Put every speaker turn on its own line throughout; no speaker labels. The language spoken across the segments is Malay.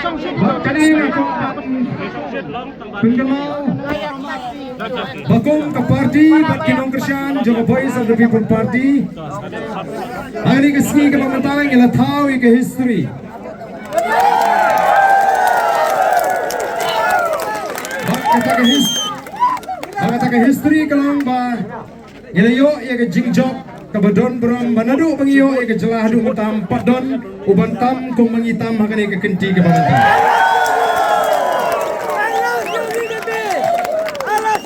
Kani ako penggemar Bakong ke parti Bat Kinong Kersian Juga Voice of the People Party. Hari kesini ke pemerintahan Ialah tahu ke history. Kata ke history kalau ba Ialah yo ia ke jingjok kabadon beram banadu pengiyo ia ke jelah du metam padon uban tam kung mangitam hakane ke kenti ke pemerintahan.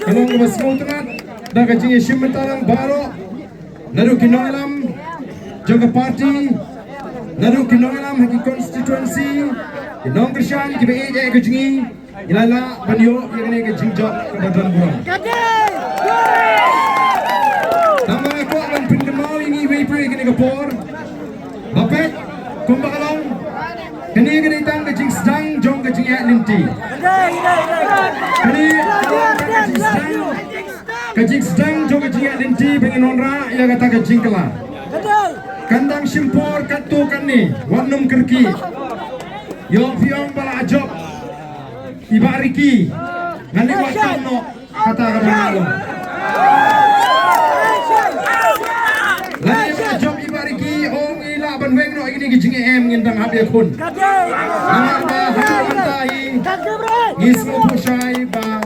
Kalau ke semutrat dah ke jingi simentalang baro nadu kinong alam jaga parti nadu kinong alam haki constituency kinong Kersian ki be je ke jingi ilala banyo ia ke jingjok kabadon beram. Nama aku akan penggemar ini wipre kini kapor. Bapet kumbakalong kini kini tang kejing sedang jong kejing linti. Kejing sedang jong kejing linti pengen onra ia kata kejing kelah. Kandang simpor katu kani wanum kerki. Yo fiong bala ajob ibariki ngani wakam no kata kabangalong. Lagi job ibariki ong ila banweng no ini gijing ngindang habi kun. Namar ba hatu mantai. Ngismo pushai ba.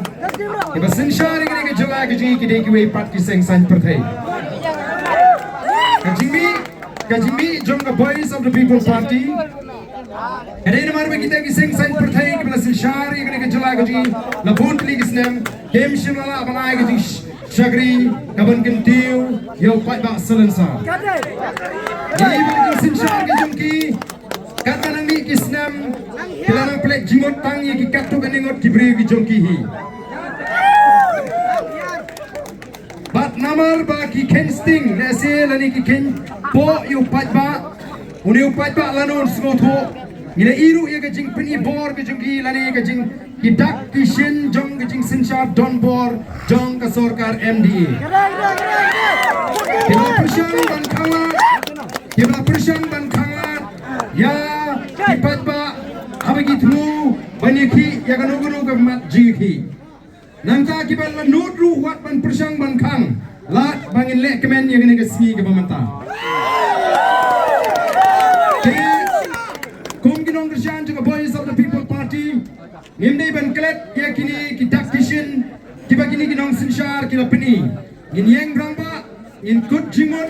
Iba sinshari ini gejala gijing kide kiwe pat kiseng san perthai. Kajimi jong the Voice of the People Party. Kade namar ba kita kiseng san perthai kibla sinshari ini gejala gijing na puntli kisnem game shimala banai gijing Syagri, kaban kentiu, yo pat bak selensa. Ini bagi sinsyar ke jongki, kata nang ni kisnam, kelarang pelek jimot tang ye ki katu keningot kibri ki jongki hi. Bat namar bagi kensting, lese lani ki ken po yo pat bak, uni yo pat bak lanon smoto. Ila iru ye ke jing peni bor ke jongki lani ke jing Kidak kishin jong kejing sinsyar don bor jong ke sorkar MDA. Kibla persyang dan kangat ya kipat ba habagi thlu baniki ya kanu ke mat jiki. Nangka kibat la nudru wat ban persyang ban kang lat bangin lek kemen ya kene ke smi ke pemanta. Kum Kinong Kersian juga Voice of the People Party. Ngimdei ban klet ya kini kidak kishin tiba kini kinong sinsyar kila peni ngin yang brangba ngin kut jingot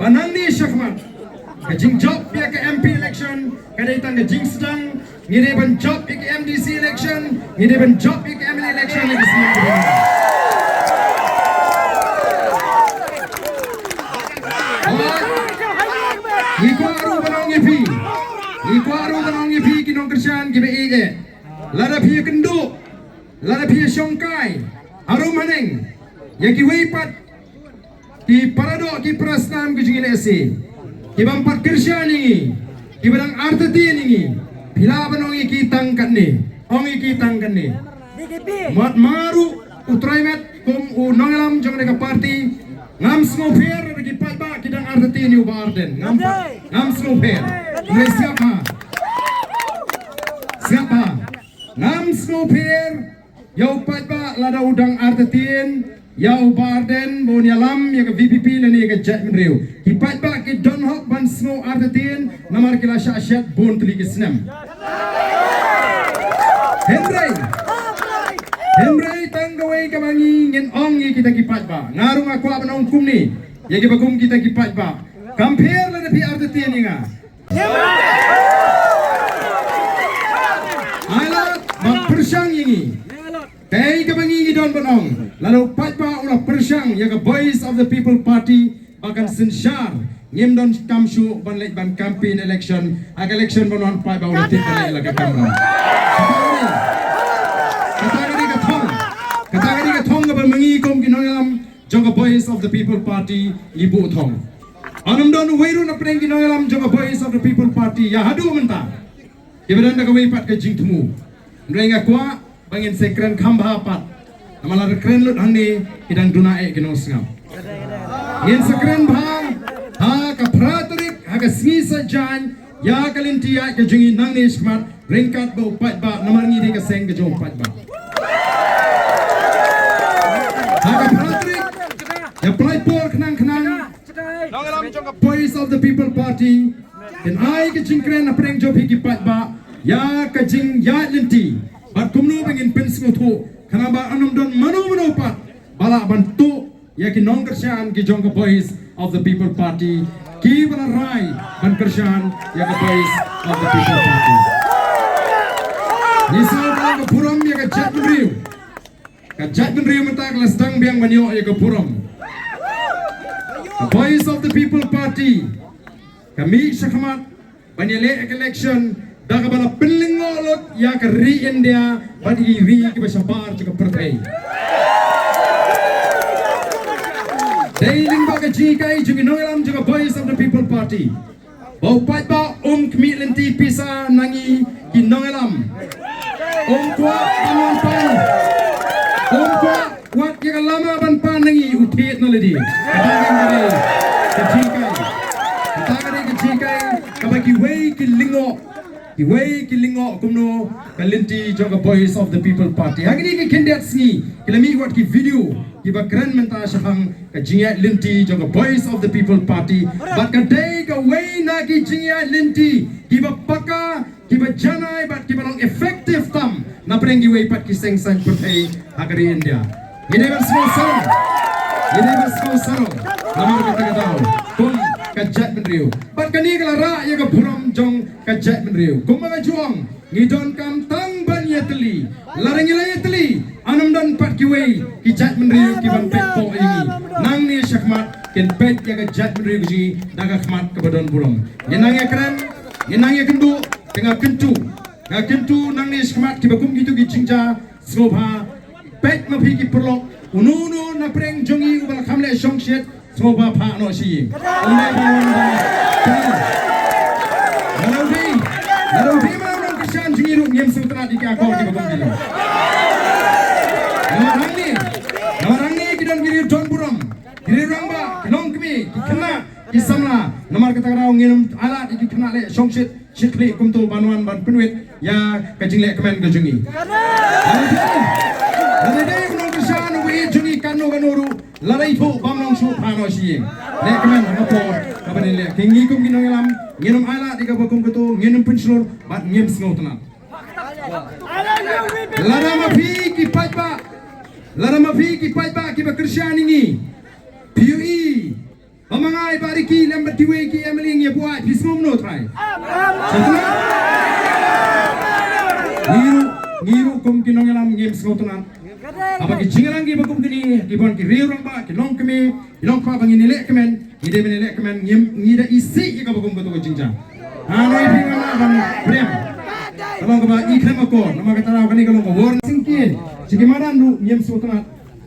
panang ni syakmat kajing job ya ke MP election kadai tang kajing sedang ngide ban job ya ke MDC election ngide ban job ya ke MLA election ya ke sini Ikwaru banong ngipi Kinong Kersian kibe ije lada pia kenduk, lada pia syongkai, harum haneng, yang kiweipat, ki paradok ki prasnam ki jingin esi, ki bampat Kersian ini, ki badang artetin ini, pila banongi ki tangkan ni, ongi ki tangkan ni, mat maru utraimet kum u nongelam jong nega parti, ngam smoper bagi patba ki dang artetin u barden, ngam smoper, siapa? Siapa? Ngam snopir yau patba lada udang artetin yau barden bonia lam ya ke VPP lani ke Jetmenriu ki patba ki don hok ban sno artetin namar kila syashat bon tli kisnam Henry tanggawai kamangi ngin ongi kita ki patba ngarung aku abanong kum ni ya ki bagum kita ki patba compare lada pi artetin inga persyang ini kay kabangi don bonong lalu patba ulah persyang ya ke Voice of the People Party bahkan sinsyar ngim don kamshu ban lek ban campaign election ag election bonon patba ulah tik balai laga kamera kata gani ka thong ba mangi kom kinongam jong Voice of the People Party ibu thong anum don weiru na preng kinongam jong Voice of the People Party ya hadu menta ibadan da kawai pat ka jingtmu Mereka kuat bangin sekren kambah pat, amalar keren lut handi hidang dunae kinong sengam. Yen sekren bang ha ka pratorik ha ka smisa jan ya kalinti ya ke jungi nang ni smart ringkat ba upat ba namar ngi di ka seng ke jong upat ba aga Patrick ya play por knang Voice of the People Party ken ai ke jingkren na preng job hiki pat ba ya ka jing ya linti bat kumnu bangin pens ngotu kana ba anum don manu pat bala bantu ya ki nong kershan ki jong ka Voice of the People Party ki bala rai ban kershan ya ka Voice of the People Party ni sao ka puram ya ka jat riu mata ka stang biang banyo ya ka puram the Voice of the People Party kami syakmat banyale election daga bala penlingolot ya ka ri India badi ri ki basabar ka pertai Dailing baga jikai jugi noelam juga Voice of the People Party bau pat ba kmi lenti pisa nangi ki noelam kwa anon pan kwa wat ya lama ban pan nangi utit na ledi katagan jikai kabaki wei ki lingo kumno kalinti juga Voice of the People Party agni ki kendet sni kilami wat ki video ki bakran menta shahang ka jinga linti juga Voice of the People Party but kadai ka wei na ki jinga linti ki bapaka ki bajanai but ki balong effective tam na prengi wei pat ki sengsan pertai agari India ini bersama sarong namar kata tahu kum kajat menriu pat kani kala ya ka buram jong kajat menriu kum mga juang ngidon kam tang ban yatli larang yatli anam dan pat kiwei ki jat menriu ki ban pet po ini nang ni syakmat ken pet ya ka jat menriu ji daga khmat ka badon buram yenang ya keren yenang ya kendu tengah kentu nang ni syakmat ki bakum gitu ki jingja smoba pet mapi ki perlok ununo na preng jongi ubal khamle shongshet smoba pha no si ulai bawon Narawi mana kisah jingiru ngem sutra di ka ko di bakum dilo Nawarang ni kidon giri don buram giri ramba kilong kmi kena kisamla namar kata karau nginum alat iki kena le shongshet shikli kumtu banuan ban penwit ya kajingle kemen kajungi Ladai kunong kisah nu wi jungi kanu kanuru ladai tho bamnong su phano si le kemen ngapor kabani le kingi kum kinong elam nginum alat di ka bakum kutu nginum penslur bat ngem sngautna Lada mafi ki pajba ki bakrisyani ni PUE pamangai bariki lambat diwe ki emling ya buat bismum no try ngiru kum kinong elam ngem sngautna apa ki jingalang ki bakum kini ki bon ki riurang ba ki long kemi long pa bangin le kemen ide ben le kemen ngida isi ki ka bakum kutu jingja noi pingana ban prem kalau kaba ikrem ako nama kata raw kani kalau war singkin sige maran lu nyem sutna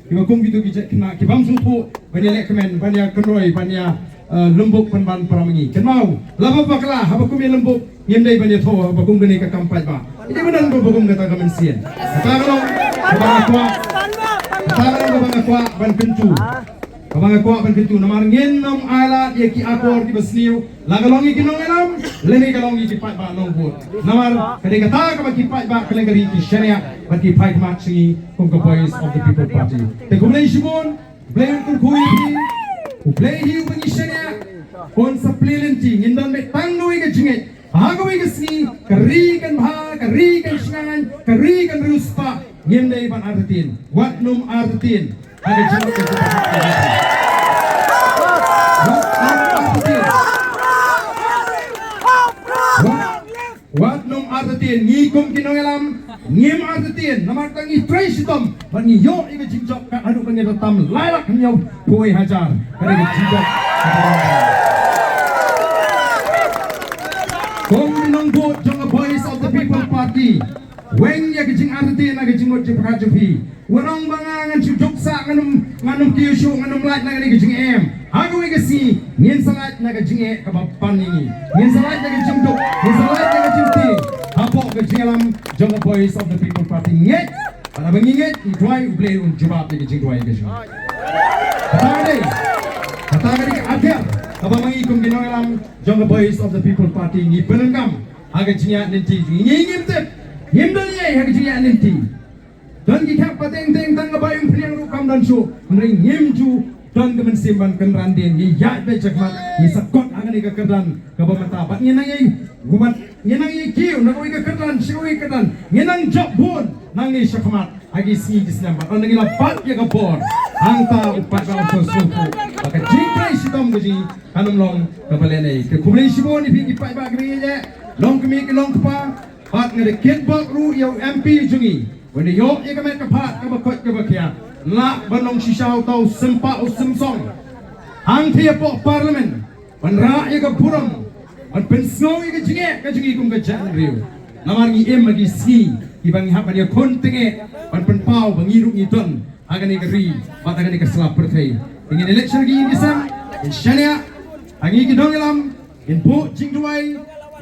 kiba kum gitu kina kibam sutu banya kemen banya kenoi banya lembuk penban paramangi kenau laba bakla haba kum lembuk nyem dai banya tho haba kum gani ka kampai ba ini benar bakum kata kamen sien kalau bang akwa ban kentu kabang akwa ban kentu namar ngin nom ala ye ki akor di besniu lagalongi kinong elam leni kalongi ki pat ba nong bot namar kade kata ka ki pat ba kalengari ki sharia ba ki fight match ni kung ka Voice of the People Party te kumlay shibon blay kun kuyi ku blay hiu bangi sharia kon sa plelenti ngindon me tangnoy ka jinget hagaway ka sni karikan bha karikan shngan karikan ruspa ngindai ban artin wat num artin ada jinget ka wat num artin ngikum kinongelam ngim artin namar tangi tresitom ban ni yo iga jingjok ka anu kangi tatam lailak nyau poi hajar kare jingjok kong nong bot jong Voice of the People Party weng ya kijing artin na kijing ot jipaka jupi warong bangangan juksa nganum kiushu nganum lat na kijing em hago igasi ngin salat na kijing e kabapan ini ngin salat na kijing dok ngin salat na kijing ti hapo kijing alam jong Voice of the People Party nget para bangingit ituai ublay un jubab na kijing tuai kijing katagari ka akhir kabamangi kum ginongalam jong voice of the people party ni penengam aga jinya nanti ngimtep himdalye aga jinya nanti dan kita pateng teng tang bayung priang rukam dan su mring ngimju dan kemen simban kenran den ni ya be jakmat ni sakot aga ni kekedan kabamata bat nyenang ye gumat nyenang ye kiu na ko kekedan siwi kedan nyenang jobon nang ni sakmat agi si gisnam bat nang ila bat ya kabor angta upat ka sosuku maka jingkai sitom gaji kanum long kabalene ke kumlei sibo ni pingi pai ba gri ye long kemi ke long pa bat ngade kitbok ru yo MP jungi wene yo ye kamet ka phat ka bakot ka bakia la banong sisau tau sempa semsong hang thia po parliament ban ra ye ka puram ban pensno ye ka jingi kum ka jan riu namar ngi em magi si ibang hap dia kontenge ban penpau bangi ru ngi ton agani ka ri bat agani ka slap perthai ingin election gi indisam in shania angi ki dongelam in bu jingduai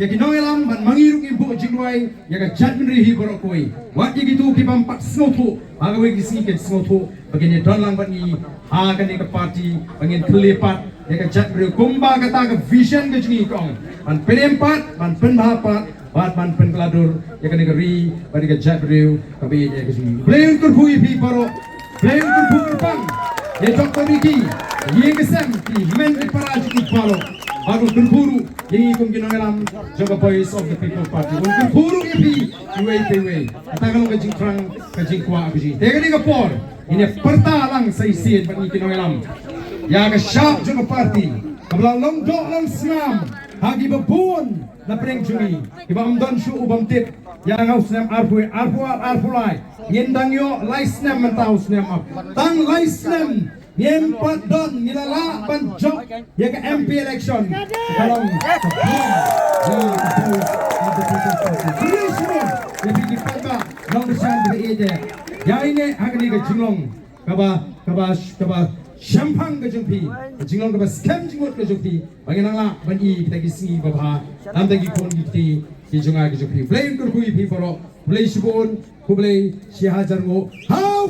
ya ki dongelam ban mangi ru ngi bu jingduai ya ka jan ri hi borokoi wat ye gitu ki bam pat snotu agawe gi si ke snotu bagini don lang ban ni agani ka party bangin kelepat ya ka jan ri kumba kata ka vision ke jingi kong ban penempat ban penbapat bat ban penkeladur ya ka negeri ban ka jan ri ka be ya ka jingi blame kurhui pi baro blame kurhui pang ye Dr. Miki ye kesem ki men di paraj ki palo baru berburu ye kum ginongalam jaga voice of the people party un berburu ye pi we katakan ka jingkrang ka jingkwa abji tega ni ka por ini pertalang sa isin bagi ginongalam ya ka sharp jaga party kablang long do long snam hagi babun na preng jungi ibam don shu ubam tip yang haus nam arfulai nyendang yo laisnem mentau snem up tang laisnem yen pat don nilala ban jok ya ke MP election kalong ya bigi pata long besan de ede ya ini agni ke jinglong kaba shampang ke jengpi jinglong kaba scam jingot ke jengpi banginangla ban i kita gisi baba nam tagi kon giti ki junga ke jengpi blame kur kui pi foro blame sibon ku blame si hajar ngo how